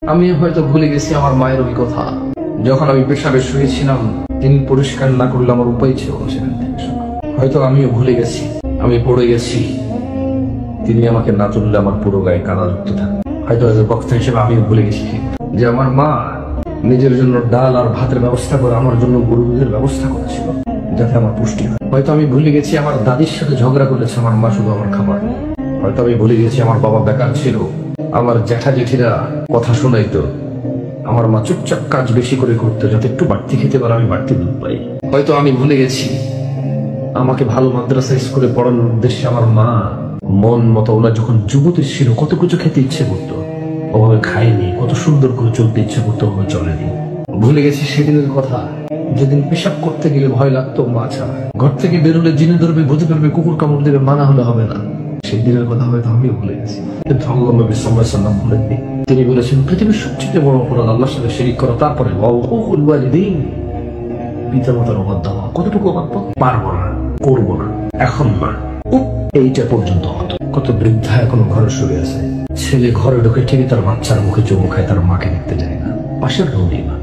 আমি হয়তো ভুলে গেছি আমার মায়ের ওই কথা। যখন আমি পেশাবে শুয়েছিলাম, তিনি পরিষ্কার না করলে আমার উপায় ছিল না সেখান থেকে শোনা। হয়তো আমিও ভুলে গেছি, আমি পড়ে গেছি, তিনি আমাকে না তুললে আমার পুরো গায়ে কাদা যুক্ত থাকে। হয়তো বক্তা হিসেবে আমিও ভুলে গেছি যে আমার মা নিজের জন্য ডাল আর ভাতের ব্যবস্থা করে আমার জন্য গরু দুধের ব্যবস্থা করেছিল, যাতে আমার পুষ্টি হয়। হয়তো আমি ভুলে গেছি আমার দাদির সাথে ঝগড়া করেছে আমার মা শুধু আমার খাবার। হয়তো আমি ভুলে গেছি আমার বাবা বেকার ছিল, আমার জ্যাঠা জেঠিরা কথা শোনাইতো, আমার মা চুপচাপ কাজ বেশি করে করতো যাতে একটু বাড়তি খেতে পারে, আমি বাড়তি দুধ পাই। হয়তো আমি ভুলে গেছি আমাকে ভালো মাদ্রাসা স্কুলে পড়ানোর উদ্দেশ্যে আমার মা মন মতো, ওনার যখন যুবতী ছিল কত কিছু খেতে ইচ্ছে করতো, ওভাবে খায়নি, কত সুন্দর করে চলতে ইচ্ছে করতো, ওভাবে চলেনি। ভুলে গেছি সেদিনের কথা, যেদিন পেশাব করতে গেলে ভয় লাগতো মা ছাড়া, ঘর থেকে বেরোলে জিনে ধরবে, বুঝে ফেলবে, কুকুর কামড় দেবে, মানা হলে হবে না। সেই দিনের কথা হয়তো আমিও ভুলে গেছি, কিন্তু আল্লাহ নবী সাল্লাল্লাহু আলাইহি ওয়াসাল্লাম ভুলেননি। তিনি বলেছেন পৃথিবীর সবচেয়ে বড় অপরাধ আল্লাহর সাথে শিরিক করা, তারপরে ওয়াউকুল ওয়ালিদাইন, পিতামাতার অবাধ্য হওয়া। কতটুকু অবাধ্য? পারবো না, করবো না, এখন না, এইটা পর্যন্ত হতো। কত বৃদ্ধা এখনো ঘরে শুয়ে আছে, ছেলে ঘরে ঢুকে ঠিকই তার বাচ্চার মুখে চুমু খায়, তার মাকে দেখতে যায় না, পাশের রুমই না।